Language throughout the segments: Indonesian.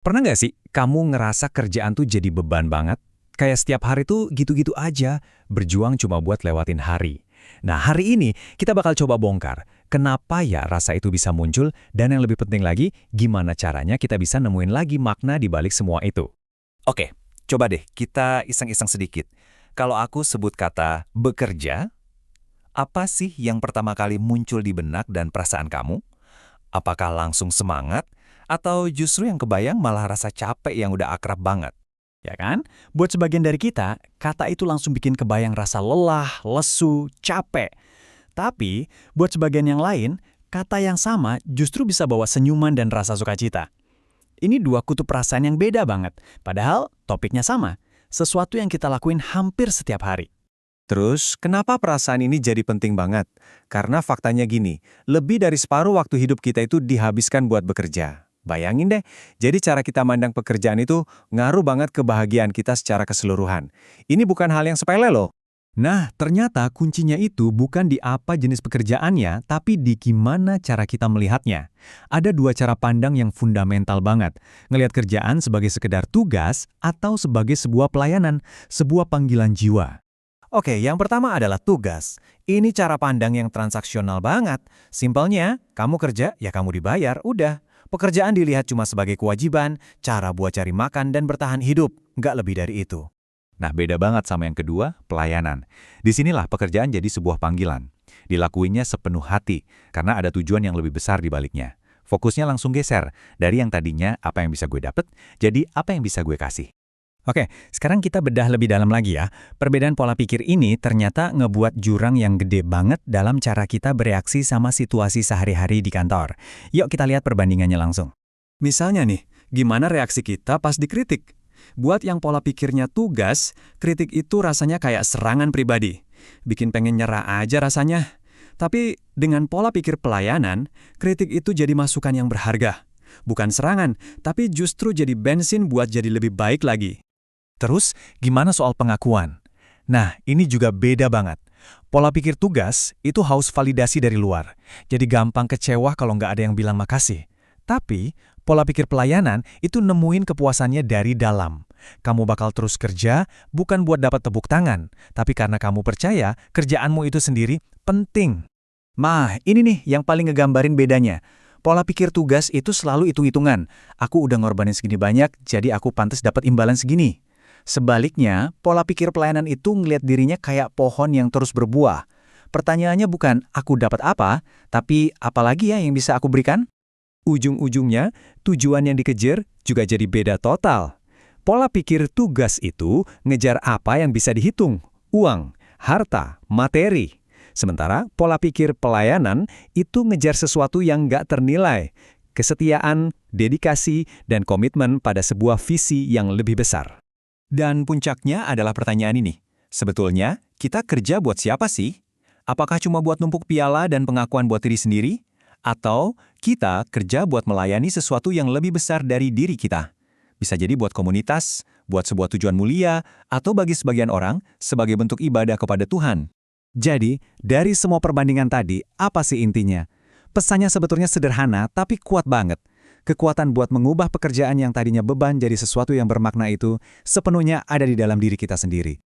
Pernah nggak sih kamu ngerasa kerjaan tuh jadi beban banget? Kayak setiap hari tuh gitu-gitu aja, berjuang cuma buat lewatin hari. Nah, hari ini kita bakal coba bongkar kenapa ya rasa itu bisa muncul dan yang lebih penting lagi, gimana caranya kita bisa nemuin lagi makna di balik semua itu. Oke, coba deh kita iseng-iseng sedikit. Kalau aku sebut kata bekerja, apa sih yang pertama kali muncul di benak dan perasaan kamu? Apakah langsung semangat, atau justru yang kebayang malah rasa capek yang udah akrab banget? Ya kan? Buat sebagian dari kita, kata itu langsung bikin kebayang rasa lelah, lesu, capek. Tapi, buat sebagian yang lain, kata yang sama justru bisa bawa senyuman dan rasa sukacita. Ini dua kutub perasaan yang beda banget, padahal topiknya sama. Sesuatu yang kita lakuin hampir setiap hari. Terus, kenapa perasaan ini jadi penting banget? Karena faktanya gini, lebih dari separuh waktu hidup kita itu dihabiskan buat bekerja. Bayangin deh, jadi cara kita mandang pekerjaan itu ngaruh banget kebahagiaan kita secara keseluruhan. Ini bukan hal yang sepele loh. Nah, ternyata kuncinya itu bukan di apa jenis pekerjaannya, tapi di gimana cara kita melihatnya. Ada dua cara pandang yang fundamental banget. Ngelihat kerjaan sebagai sekedar tugas atau sebagai sebuah pelayanan, sebuah panggilan jiwa. Oke, yang pertama adalah tugas. Ini cara pandang yang transaksional banget. Simpelnya, kamu kerja, ya kamu dibayar, udah. Pekerjaan dilihat cuma sebagai kewajiban, cara buat cari makan dan bertahan hidup, nggak lebih dari itu. Nah, beda banget sama yang kedua, pelayanan. Disinilah pekerjaan jadi sebuah panggilan. Dilakuinnya sepenuh hati, karena ada tujuan yang lebih besar di baliknya. Fokusnya langsung geser, dari yang tadinya apa yang bisa gue dapet, jadi apa yang bisa gue kasih. Oke, sekarang kita bedah lebih dalam lagi ya. Perbedaan pola pikir ini ternyata ngebuat jurang yang gede banget dalam cara kita bereaksi sama situasi sehari-hari di kantor. Yuk kita lihat perbandingannya langsung. Misalnya nih, gimana reaksi kita pas dikritik? Buat yang pola pikirnya tugas, kritik itu rasanya kayak serangan pribadi. Bikin pengen nyerah aja rasanya. Tapi dengan pola pikir pelayanan, kritik itu jadi masukan yang berharga. Bukan serangan, tapi justru jadi bensin buat jadi lebih baik lagi. Terus, gimana soal pengakuan? Nah, ini juga beda banget. Pola pikir tugas itu haus validasi dari luar. Jadi gampang kecewa kalau nggak ada yang bilang makasih. Tapi, pola pikir pelayanan itu nemuin kepuasannya dari dalam. Kamu bakal terus kerja, bukan buat dapat tepuk tangan, tapi karena kamu percaya kerjaanmu itu sendiri penting. Nah, ini nih yang paling ngegambarin bedanya. Pola pikir tugas itu selalu hitung-hitungan. Aku udah ngorbanin segini banyak, jadi aku pantas dapat imbalan segini. Sebaliknya, pola pikir pelayanan itu ngelihat dirinya kayak pohon yang terus berbuah. Pertanyaannya bukan aku dapat apa, tapi apalagi ya yang bisa aku berikan? Ujung-ujungnya, tujuan yang dikejar juga jadi beda total. Pola pikir tugas itu ngejar apa yang bisa dihitung, uang, harta, materi. Sementara pola pikir pelayanan itu ngejar sesuatu yang nggak ternilai, kesetiaan, dedikasi, dan komitmen pada sebuah visi yang lebih besar. Dan puncaknya adalah pertanyaan ini. Sebetulnya, kita kerja buat siapa sih? Apakah cuma buat numpuk piala dan pengakuan buat diri sendiri? Atau kita kerja buat melayani sesuatu yang lebih besar dari diri kita? Bisa jadi buat komunitas, buat sebuah tujuan mulia, atau bagi sebagian orang sebagai bentuk ibadah kepada Tuhan. Jadi, dari semua perbandingan tadi, apa sih intinya? Pesannya sebetulnya sederhana tapi kuat banget. Kekuatan buat mengubah pekerjaan yang tadinya beban jadi sesuatu yang bermakna itu sepenuhnya ada di dalam diri kita sendiri.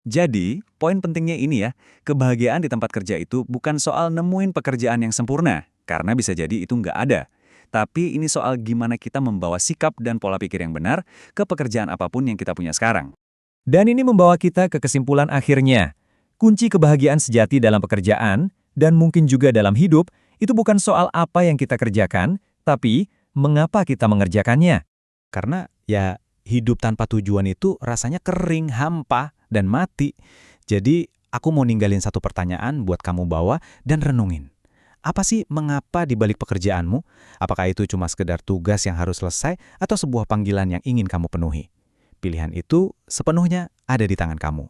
Jadi, poin pentingnya ini ya, kebahagiaan di tempat kerja itu bukan soal nemuin pekerjaan yang sempurna, karena bisa jadi itu nggak ada. Tapi ini soal gimana kita membawa sikap dan pola pikir yang benar ke pekerjaan apapun yang kita punya sekarang. Dan ini membawa kita ke kesimpulan akhirnya. Kunci kebahagiaan sejati dalam pekerjaan, dan mungkin juga dalam hidup, itu bukan soal apa yang kita kerjakan, tapi mengapa kita mengerjakannya? Karena ya hidup tanpa tujuan itu rasanya kering, hampa, dan mati. Jadi aku mau ninggalin satu pertanyaan buat kamu bawa dan renungin. Apa sih mengapa di balik pekerjaanmu? Apakah itu cuma sekedar tugas yang harus selesai atau sebuah panggilan yang ingin kamu penuhi? Pilihan itu sepenuhnya ada di tangan kamu.